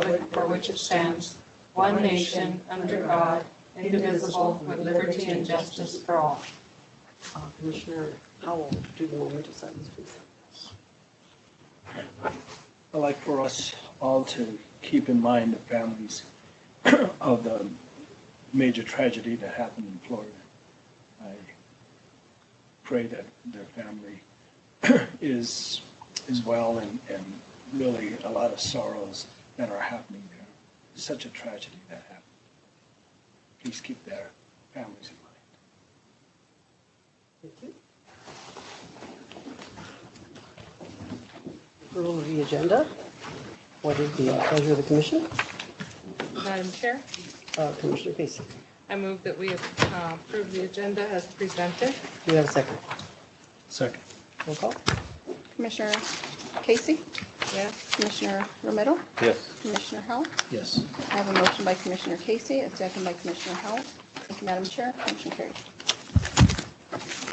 republic for which it stands, one nation, under God, indivisible, with liberty and justice for all. Commissioner Howell, do the moment of silence, please. I'd like for us all to keep in mind the families of the major tragedy that happened in Florida. I pray that their family is well, and really a lot of sorrows that are happening there. It's such a tragedy that happened. Please keep their families in mind. Thank you. Approval of the agenda. What is the pleasure of the commission? Madam Chair, Commissioner Casey. I move that we approve the agenda as presented. Do you have a second? Second. Roll call. Commissioner Casey, Yes. Commissioner Romero, Yes. Commissioner Howell. Yes. I have a motion by Commissioner Casey, a second by Commissioner Howell. Thank you, Madam Chair. Motion carried.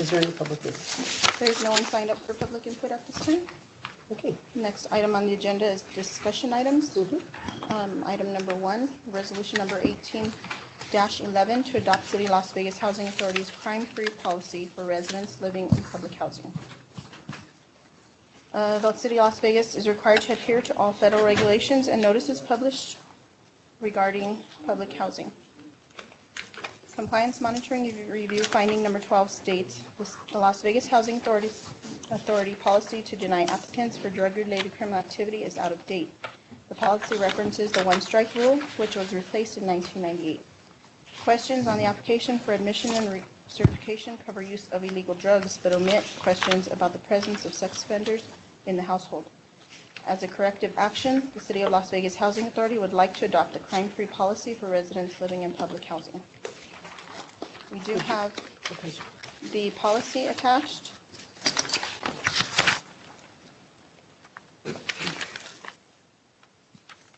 Is there any public input? There's no one signed up for public input at this time. Okay. Next item on the agenda is discussion items. Mhm. Item number 1, resolution number 18-11 to adopt City of Las Vegas Housing Authority's crime-free policy for residents living in public housing. The City of Las Vegas is required to adhere to all federal regulations and notices published regarding public housing. Compliance monitoring review finding number 12 states the Las Vegas Housing Authority policy to deny applicants for drug-related criminal activity is out of date. The policy references the one-strike rule, which was replaced in 1998. Questions on the application for admission and certification cover use of illegal drugs, but omit questions about the presence of sex offenders in the household. As a corrective action, the City of Las Vegas Housing Authority would like to adopt a crime-free policy for residents living in public housing. We do have the policy attached.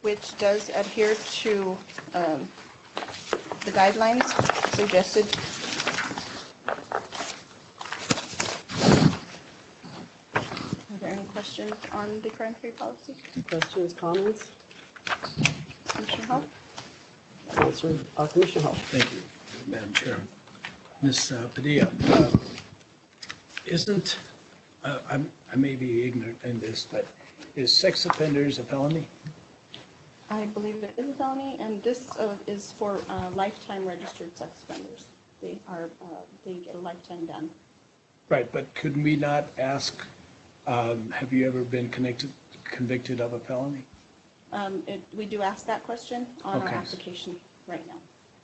Which does adhere to the guidelines suggested. Are there any questions on the crime-free policy? Questions, comments? Commissioner Hall? Commissioner Hall. Thank you, Madam Chair. Ms. Padilla, I may be ignorant in this, but is sex offenders a felony? I believe it is a felony, and this is for lifetime registered sex offenders. They get a lifetime ban. Right, but could we not ask, have you ever been convicted of a felony? We do ask that question on our Okay. application right now,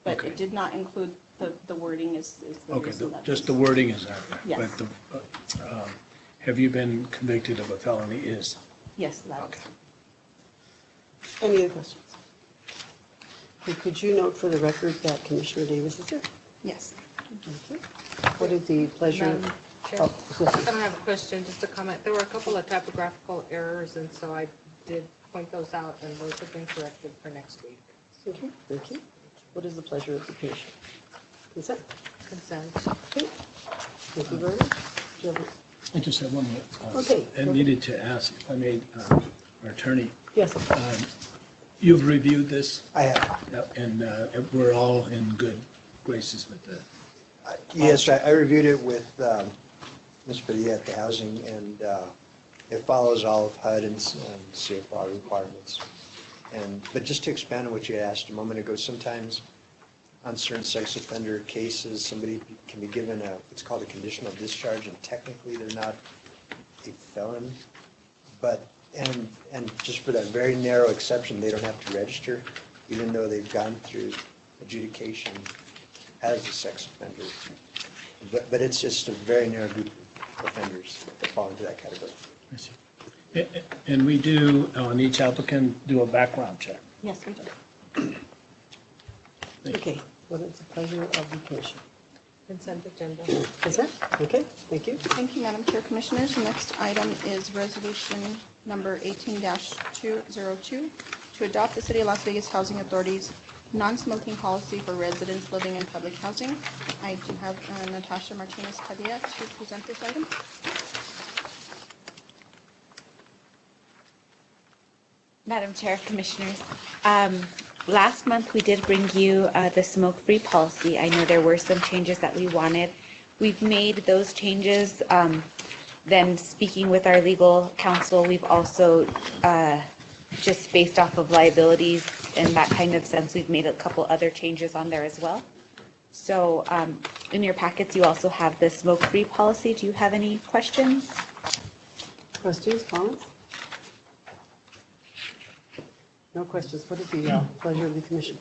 but Okay. it did not include the wording is the Okay, reason that just is- the wording is out there. Yes. But have you been convicted of a felony is? Yes, that Okay. is. Any other questions? Could you note for the record that Commissioner Davis is here? Yes. Okay. What is the pleasure? Madam Chair, Oh, yes. I don't have a question, just a comment. There were a couple of typographical errors, and so I did point those out, and those have been corrected for next week. Okay, thank you. What is the pleasure of the commission? Consent? Consent. Okay. Thank you very much. Do you have I just have one more. Okay. I needed to ask, if I may, our attorney, Yes. you've reviewed this? I have. And we're all in good graces with that? Yes, I reviewed it with Ms. Padilla at the housing, and it follows all of HUD and CFR requirements. But just to expand on what you asked a moment ago, sometimes on certain sex offender cases, somebody can be given what's called a conditional discharge, and technically they're not a felon. But, and just for that very narrow exception, they don't have to register, even though they've gone through adjudication as a sex offender. But it's just a very narrow group of offenders that fall into that category. I see. And we do, on each applicant, do a background check. Yes, we do. Thank you. Okay, what is the pleasure of the commission? Consent agenda. Consent? Okay, thank you. Thank you, Madam Chair, Commissioners. The next item is resolution number 18-202 to adopt the City of Las Vegas Housing Authority's non-smoking policy for residents living in public housing. I do have Natasha Martinez Padilla to present this item. Madam Chair, Commissioners, last month we did bring you the smoke-free policy. I know there were some changes that we wanted. We've made those changes. Then speaking with our legal counsel, we've also, just based off of liabilities in that kind of sense, we've made a couple other changes on there as well. So in your packets, you also have the smoke-free policy. Do you have any questions? Questions, comments? No questions. What is the pleasure of the commission?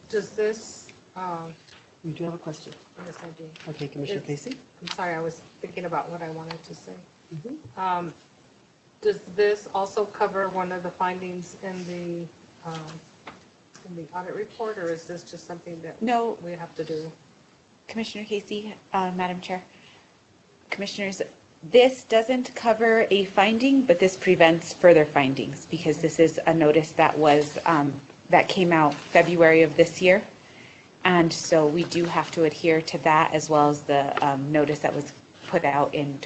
Does this, You do have a question. yes, I do. Okay, Commissioner It's- Casey? I'm sorry, I was thinking about what I wanted to say. Mhm. Does this also cover one of the findings in the audit report, or is this just something that No, we have to do? Commissioner Casey, Madam Chair. Commissioners, this doesn't cover a finding, but this prevents further findings because this is a notice that was, that came out February of this year. And so we do have to adhere to that as well as the notice that was put out in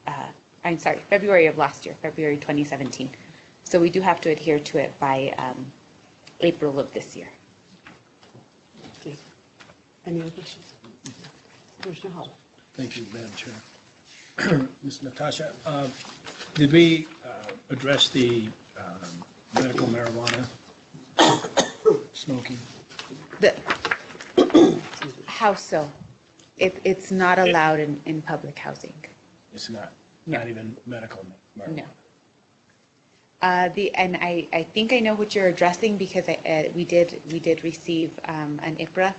February of last year, February 2017. So we do have to adhere to it by April of this year. Okay. Any other questions? Commissioner Hall? Thank you, Madam Chair. Ms. Natasha, did we address the medical marijuana smoking? How so? It's not allowed in public housing. It's not No. even medical marijuana? No. And I think I know what you're addressing because we did receive an IPRA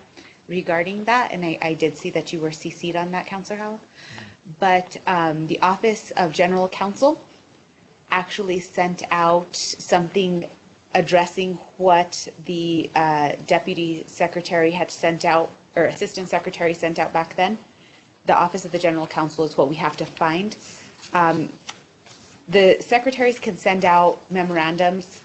regarding that, and I did see that you were CC'd on that, Councilor Howell. But the Office of General Counsel actually sent out something addressing what the Deputy Secretary had sent out, or Assistant Secretary sent out back then. The Office of the General Counsel is what we have to find. The secretaries can send out memorandums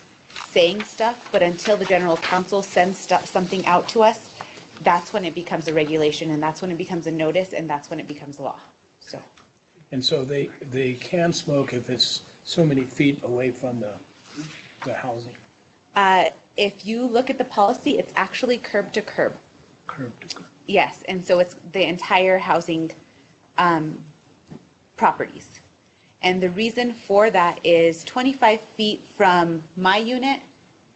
saying stuff, but until the General Counsel sends something out to us, that's when it becomes a regulation, and that's when it becomes a notice, and that's when it becomes law. So, And so they can smoke if it's so many feet away from the housing, if you look at the policy, it's actually curb to curb. curb to curb. Yes, and so it's the entire housing properties. And the reason for that is 25 feet from my unit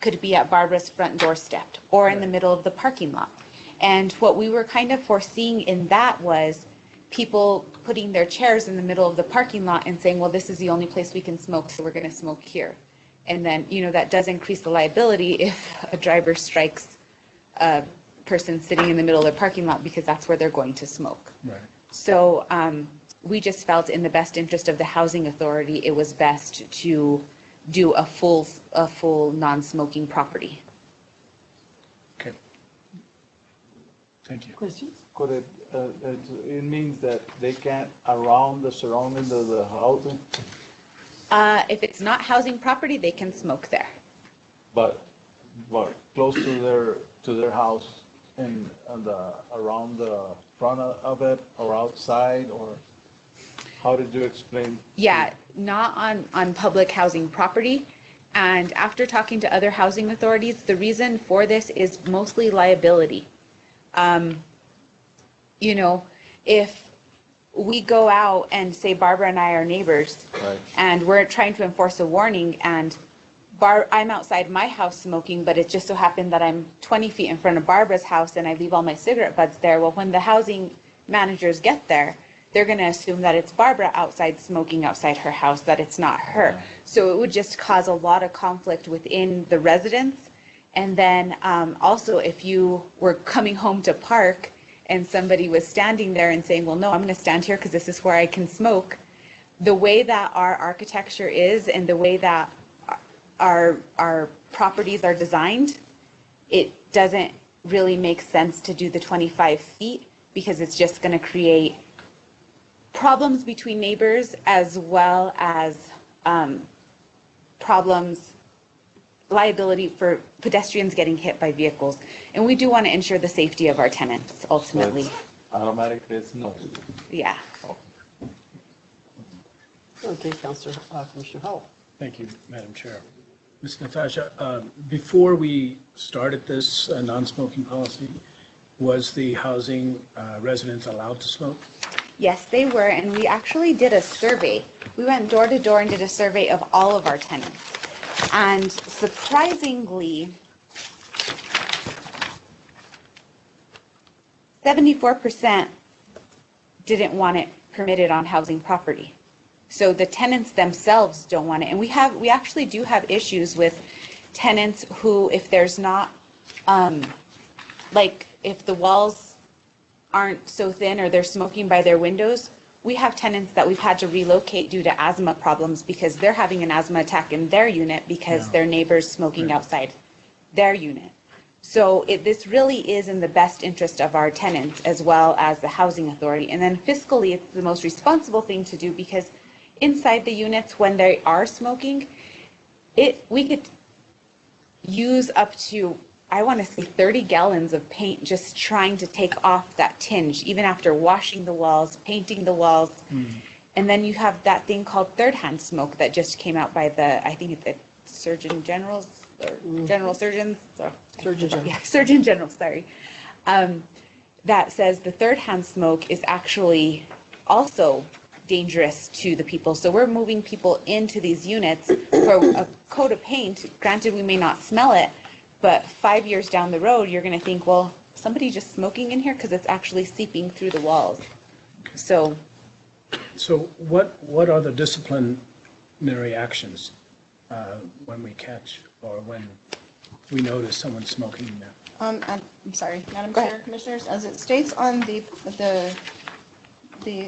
could be at Barbara's front doorstep or in the middle of the parking lot. And what we were kind of foreseeing in that was people putting their chairs in the middle of the parking lot and saying, well, this is the only place we can smoke, so we're going to smoke here. And then, that does increase the liability if a driver strikes a person sitting in the middle of the parking lot because that's where they're going to smoke. Right. So we just felt in the best interest of the housing authority, it was best to do a full non-smoking property. Okay. Thank you. Questions? Could it means that they can't around the surroundings of the housing, If it's not housing property, they can smoke there. but close to their house and around the front of it or outside, or how did you explain? Yeah, not on public housing property. And after talking to other housing authorities, the reason for this is mostly liability. If we go out and say Barbara and I are neighbors, Right. and we're trying to enforce a warning, and I'm outside my house smoking, but it just so happened that I'm 20 feet in front of Barbara's house and I leave all my cigarette butts there. Well, when the housing managers get there, they're going to assume that it's Barbara outside smoking outside her house, that it's not her. So it would just cause a lot of conflict within the residents. And then also if you were coming home to park and somebody was standing there and saying, well, no, I'm going to stand here because this is where I can smoke. The way that our architecture is and the way that our properties are designed, it doesn't really make sense to do the 25 feet because it's just going to create problems between neighbors as well as liability for pedestrians getting hit by vehicles. And we do want to ensure the safety of our tenants ultimately. So it's automatically it's no. Yeah. Okay, Commissioner Howell. Thank you, Madam Chair. Ms. Natasha, before we started this non-smoking policy, was the housing residents allowed to smoke? Yes, they were, and we actually did a survey. We went door to door and did a survey of all of our tenants. And surprisingly, 74% didn't want it permitted on housing property. So the tenants themselves don't want it. And we actually do have issues with tenants who, if there's not, like if the walls aren't so thin or they're smoking by their windows, we have tenants that we've had to relocate due to asthma problems because they're having an asthma attack in their unit because their neighbor's smoking outside their unit. So this really is in the best interest of our tenants as well as the housing authority. And then fiscally, it's the most responsible thing to do because inside the units, when they are smoking, we could use up to, I want to say 30 gallons of paint just trying to take off that tinge, even after washing the walls, painting the walls. And then you have that thing called third-hand smoke that just came out by I think the Surgeon General's, or General Surgeons. Surgeon General. Yeah, Surgeon General, sorry. That says the third-hand smoke is actually also dangerous to the people. So we're moving people into these units for a coat of paint. Granted, we may not smell it, but 5 years down the road, you're going to think, well, somebody just smoking in here because it's actually seeping through the walls. So what are the disciplinary actions when we catch or when we notice someone smoking in there? I'm sorry, Madam Go Chair, ahead. Commissioners, as it states on the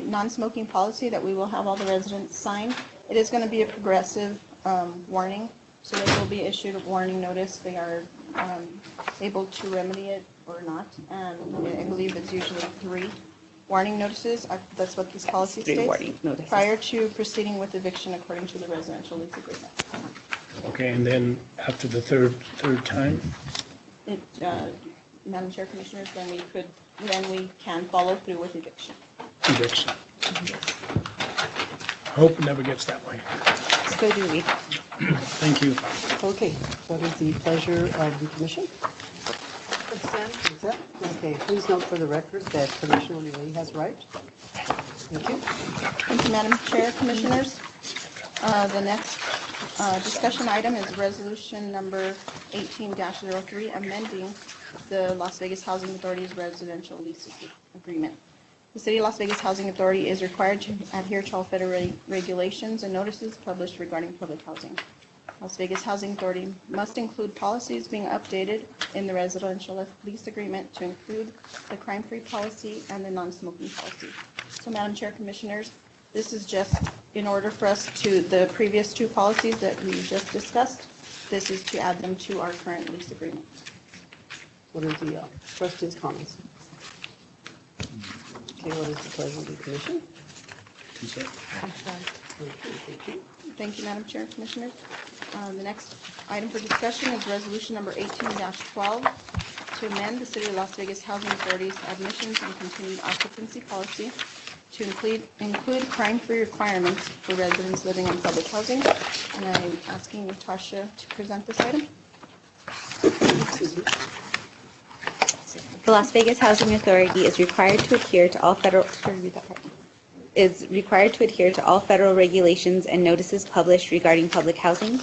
non-smoking policy that we will have all the residents sign, it is going to be a progressive warning. So they will be issued a warning notice. They are able to remedy it or not. And I believe it's usually 3 warning notices. That's what this policy 3 states. warning notices. Prior to proceeding with eviction according to the residential lease agreement. Okay, and then after the third time? Madam Chair, Commissioners, then we can follow through with eviction. Eviction. Hope it never gets that way. So do we. Thank you. Okay, what is the pleasure of the commission? Consent. Consent? Okay, please note for the record that Commissioner Oliveri has right. Thank you. Thank you, Madam Chair, Commissioners. The next discussion item is resolution number 18-03, amending the Las Vegas Housing Authority's residential lease agreement. The City of Las Vegas Housing Authority is required to adhere to all federal regulations and notices published regarding public housing. Las Vegas Housing Authority must include policies being updated in the residential lease agreement to include the crime-free policy and the non-smoking policy. So, Madam Chair, Commissioners, this is just in order for us to, the previous 2 policies that we just discussed, this is to add them to our current lease agreement. What are the questions, comments? Okay, what is the pleasure of the commission? Consent. Thank you. Thank you, Madam Chair, Commissioners. The next item for discussion is resolution number 18-12 to amend the City of Las Vegas Housing Authority's admissions and continued occupancy policy to include crime-free requirements for residents living in public housing. And I'm asking Natasha to present this item. Excuse me. The Las Vegas Housing Authority is required to adhere to all federal regulations and notices published regarding public housing.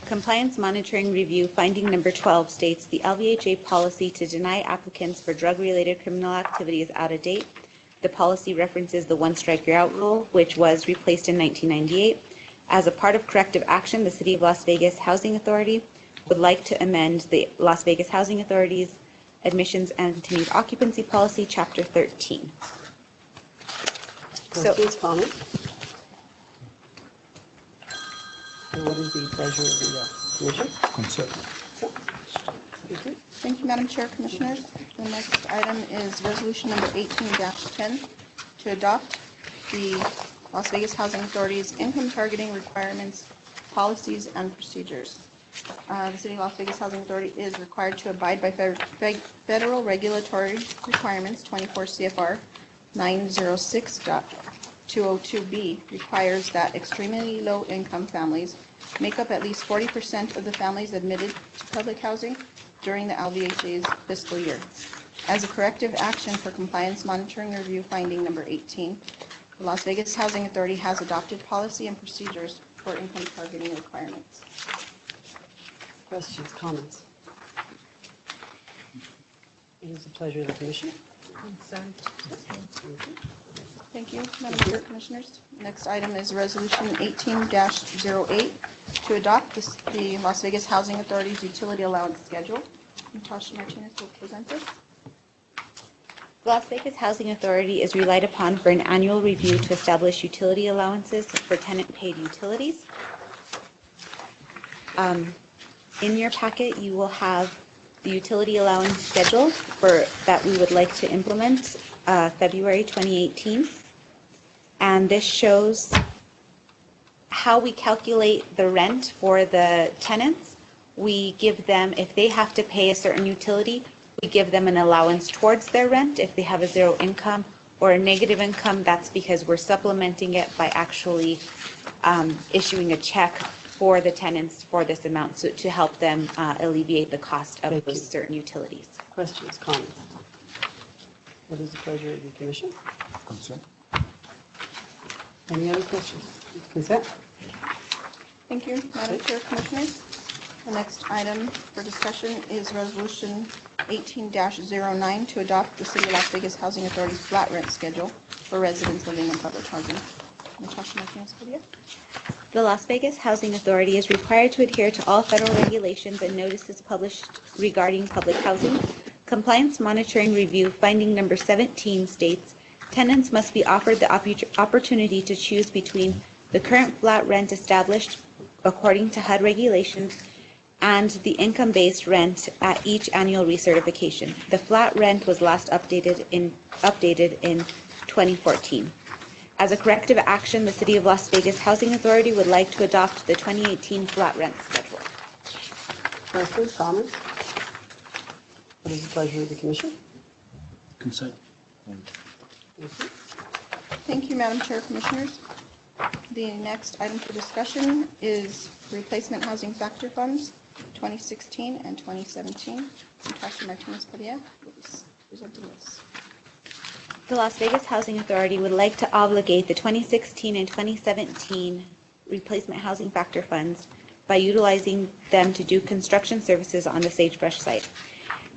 Compliance Monitoring Review Finding Number 12 states the LVHA policy to deny applicants for drug-related criminal activity is out of date. The policy references the one-strike-you're-out rule, which was replaced in 1998. As a part of corrective action, the City of Las Vegas Housing Authority would like to amend the Las Vegas Housing Authority's Admissions and Continued Occupancy Policy, Chapter 13. Questions, comments? And what is the pleasure of the commission? Consent. Thank you. Thank you, Madam Chair, Commissioners. The next item is resolution number 18-10 to adopt the Las Vegas Housing Authority's income targeting requirements, policies, and procedures. The City of Las Vegas Housing Authority is required to abide by federal regulatory requirements. 24 CFR 906.202B requires that extremely low-income families make up at least 40% of the families admitted to public housing during the LVHA's fiscal year. As a corrective action for compliance monitoring review finding number 18, the Las Vegas Housing Authority has adopted policy and procedures for income targeting requirements. Questions, comments? It is the pleasure of the commission. Consent. Thank you, Madam Chair, Commissioners. Next item is Resolution 18-08 to adopt the Las Vegas Housing Authority's utility allowance schedule. Natasha Martinez will present this. The Las Vegas Housing Authority is relied upon for an annual review to establish utility allowances for tenant-paid utilities. In your packet, you will have the utility allowance schedule that we would like to implement February 2018. And this shows how we calculate the rent for the tenants. We give them, if they have to pay a certain utility, we give them an allowance towards their rent. If they have a zero income or a negative income, that's because we're supplementing it by actually issuing a check for the tenants for this amount, so to help them alleviate the cost of those certain utilities. Questions, comments? What is the pleasure of the commission? Consent. Any other questions? Consent? Thank you, Madam Chair, Commissioners. The next item for discussion is Resolution 18-09 to adopt the City of Las Vegas Housing Authority's flat rent schedule for residents living in public housing. Natasha Martinez-Padilla. The Las Vegas Housing Authority is required to adhere to all federal regulations and notices published regarding public housing. Compliance Monitoring Review finding number 17 states, tenants must be offered the opportunity to choose between the current flat rent established according to HUD regulations and the income-based rent at each annual recertification. The flat rent was last updated in 2014. As a corrective action, the City of Las Vegas Housing Authority would like to adopt the 2018 flat rent schedule. Questions, comments? What is the pleasure of the commission? Consent. Thank you, Madam Chair, Commissioners. The next item for discussion is replacement housing factor funds, 2016 and 2017. Natasha Martinez-Padilla will be presenting this. The Las Vegas Housing Authority would like to obligate the 2016 and 2017 replacement housing factor funds by utilizing them to do construction services on the Sagebrush site.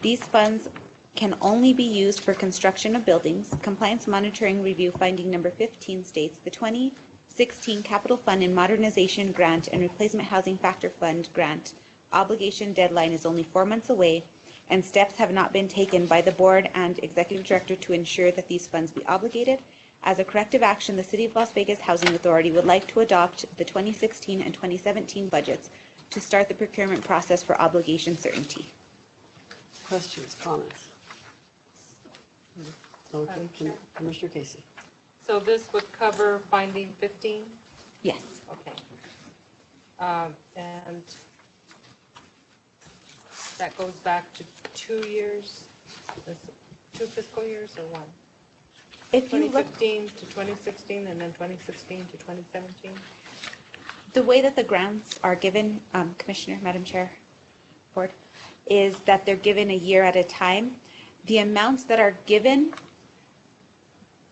These funds can only be used for construction of buildings. Compliance Monitoring Review finding number 15 states the 2016 Capital Fund and Modernization Grant and Replacement Housing Factor Fund grant obligation deadline is only 4 months away, and steps have not been taken by the board and executive director to ensure that these funds be obligated. As a corrective action, the City of Las Vegas Housing Authority would like to adopt the 2016 and 2017 budgets to start the procurement process for obligation certainty. Questions, comments? Okay, Commissioner Casey. So this would cover finding 15? Yes. Okay. And that goes back to 2 years, 2 fiscal years or one? If you look, 2015 to 2016 and then 2016 to 2017? the way that the grants are given, Commissioner, Madam Chair, Board, is that they're given a year at a time. The amounts that are given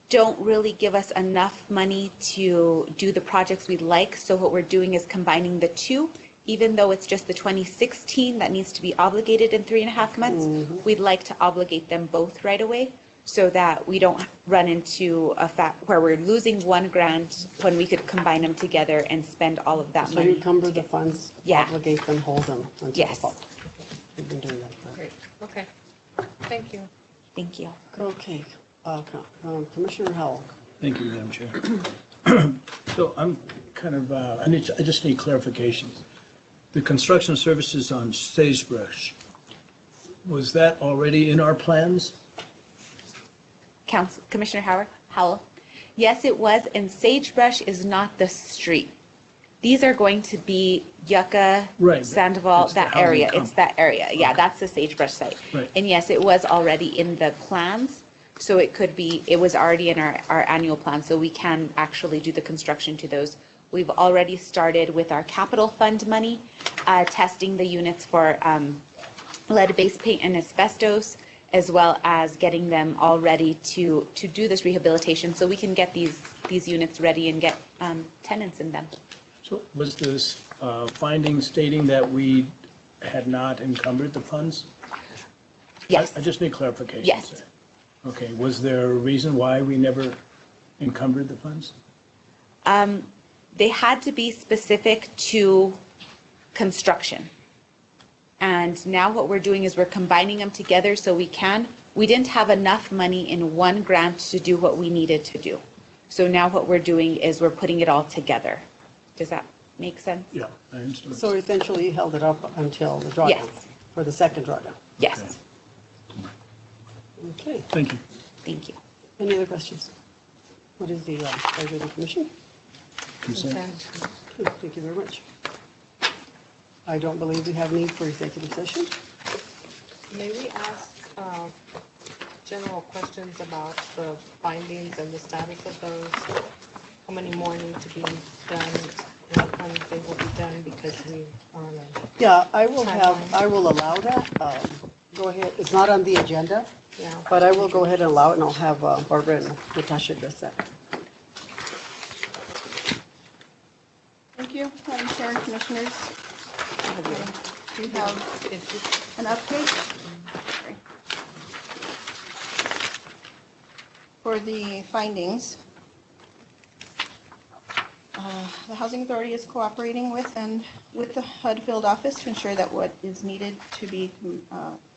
don't really give us enough money to do the projects we'd like, so what we're doing is combining the two. Even though it's just the 2016 that needs to be obligated in 3.5 months, we'd like to obligate them both right away so that we don't run into a fact where we're losing one grant when we could combine them together and spend all of that So money. you encumber to the get- funds, Yeah. obligate them, hold them until the Yes. fall. We've been doing that. Great, okay. Thank you. Thank you. Okay, Commissioner Howell. Thank you, Madam Chair. So I'm kind of, I just need clarification. The construction services on Sagebrush, was that already in our plans? Commissioner Howell. Yes, it was, and Sagebrush is not the street. These are going to be Yucca, Right. Sandoval, It's the that housing area. It's complex. that area. Yeah, that's the Sagebrush site. Right. And yes, it was already in the plans, so it was already in our annual plan, so we can actually do the construction to those We've already started with our capital fund money, testing the units for lead-based paint and asbestos, as well as getting them all ready to do this rehabilitation so we can get these units ready and get tenants in them. So was this finding stating that we had not encumbered the funds? Yes. I just need clarification. Yes. There. Okay, was there a reason why we never encumbered the funds? They had to be specific to construction. And now what we're doing is we're combining them together so we didn't have enough money in one grant to do what we needed to do. So now what we're doing is we're putting it all together. Does that make sense? Yeah, I understand. So essentially you held it up until the drawdown? Yes. For the second drawdown? Yes. Okay. Thank you. Thank you. Any other questions? What is the pleasure of the commission? Consent. Okay, thank you very much. I don't believe we have need for executive session. May we ask general questions about the findings and the status of those? How many more need to be done? What kind they will be done because we are on a... Yeah, I will allow that. Go ahead. It's not on the agenda, Yeah. but I will go ahead and allow it, and I'll have Barbara and Natasha address that. Thank you, Madam Chair and Commissioners. We have an update. Sorry. For the findings, the Housing Authority is cooperating with the HUD field office to ensure that what is needed to be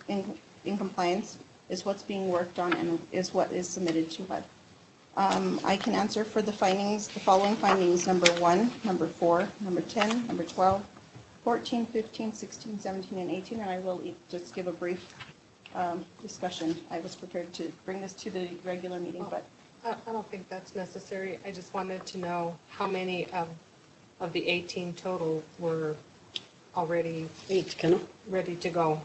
in compliance is what's being worked on and is what is submitted to HUD. I can answer for the findings, the following findings: number 1, number 4, number 10, number 12, 14, 15, 16, 17, and 18, and I will just give a brief discussion. I was prepared to bring this to the regular meeting, but I don't think that's necessary. I just wanted to know how many of the 18 total were already 8, Kendall? ready to go.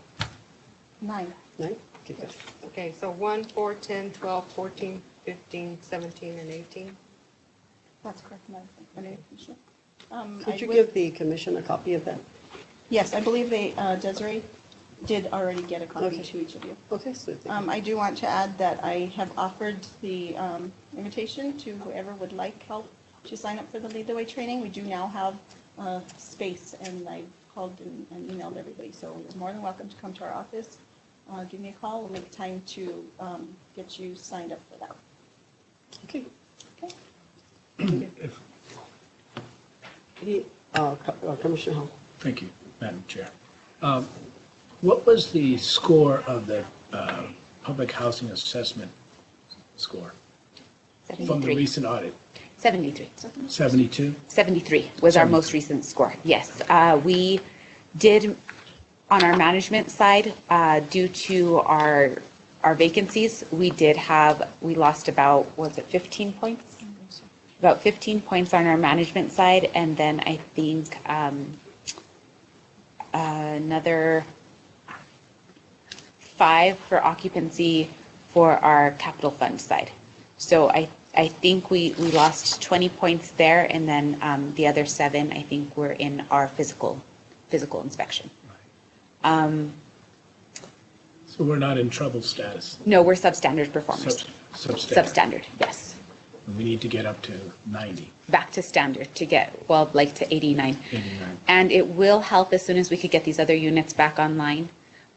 9. 9? Okay, good. Okay, so 1, 4, 10, 12, 14, 15, 17, and 18. That's correct, Madam Commissioner. Could you give the commission a copy of that? Yes, I believe Desiree did already get a copy Okay. to each of you. Okay, so I do want to add that I have offered the invitation to whoever would like help to sign up for the Lead the Way training. We do now have space, and I've called and emailed everybody, so you're more than welcome to come to our office. Give me a call. We'll make time to get you signed up for that. okay. Okay. Commissioner Hall. Thank you, Madam Chair. What was the score of the public housing assessment score from the 73. recent audit? 73. 72? 73 was our 73. most recent score. Yes. We did, on our management side, due to our vacancies, we lost about, was it 15 points? About 15 points on our management side, and then I think another 5 for occupancy for our capital fund side. So I think we lost 20 points there, and then the other 7, I think, were in our physical inspection. So we're not in trouble status? No, we're substandard performers. Substandard. Substandard, yes. We need to get up to 90, Back to standard to get, well, like to 89. 89. And it will help as soon as we could get these other units back online.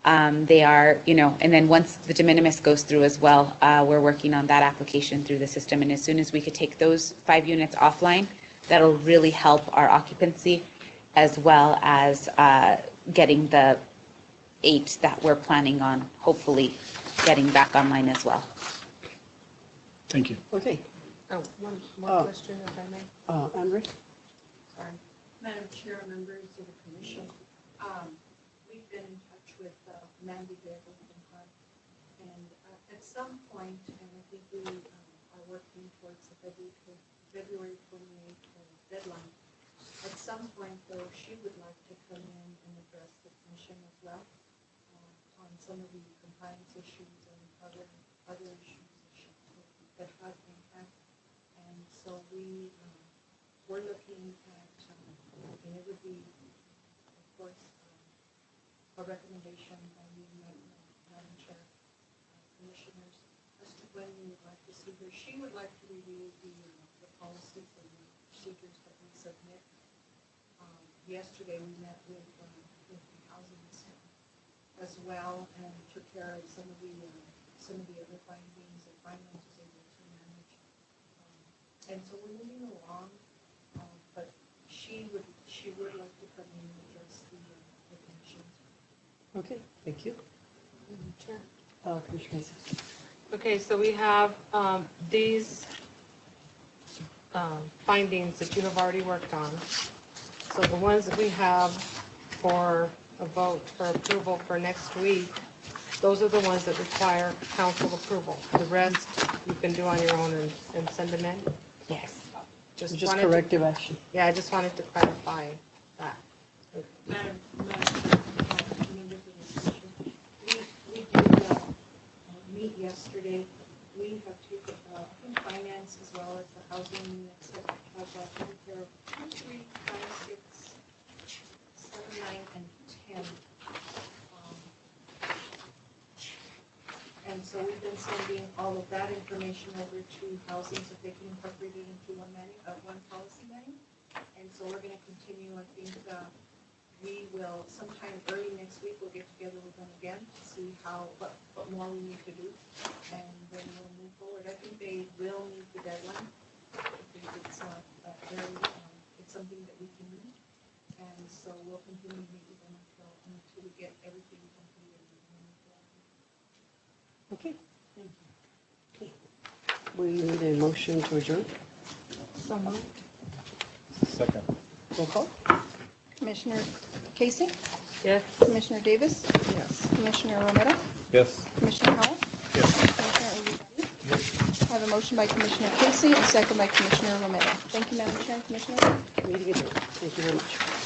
They are, and then once the de minimis goes through as well, we're working on that application through the system. And as soon as we could take those 5 units offline, that'll really help our occupancy, as well as getting the 8 that we're planning on hopefully getting back online as well. Thank you. Okay. Oh, one more question, if I may. Andre? Sorry. Madam Chair, members of the commission, we've been in touch with Mandy Bevel from HUD, and at some point, and I think we are working towards the February 28th deadline, at some point, though, she would like to come in and address the commission as well on some of the compliance issues and other issues that HUD may have. And so we're looking recommendation by the Madam Chair, Commissioners, as to when we would like to see her. She would like to review the policies and the procedures that we submit. Yesterday, we met with the housing as well and took care of some of the other findings that finance was able to manage. And so we're moving along, but she would like to come in and address the conditions. Okay, thank you. Chair. Commissioner Mesa. Okay, so we have these findings that you have already worked on. So the ones that we have for a vote for approval for next week, those are the ones that require council approval. The rest you can do on your own and send them in? Yes. Just wanted to- corrective action. Yeah, I just wanted to clarify that. Madam Chair, members of the commission, we did meet yesterday. We have taken, I think, finance as well as the housing units have taken care of 2, 3, 5, 6, 7, 9, and 10. And so we've been sending all of that information over to housing so they can incorporate it into one policy manual. And so we're going to continue, I think, we will, sometime early next week, we'll get together with them again to see what more we need to do. And then we'll move forward. I think they will meet the deadline. I think it's it's something that we can meet. And so we'll continue to meet with them until we get everything completed. Okay. Thank you. Okay. We need a motion to adjourn. So moved. Second. Roll call. Commissioner Casey, Yes. Commissioner Davis, Yes. Commissioner Romero, Yes. Commissioner Howell, Yes. Commissioner Urrutia. I have a motion by Commissioner Casey and a second by Commissioner Romero. Thank you, Madam Chair and Commissioner. Meeting adjourned. Thank you very much.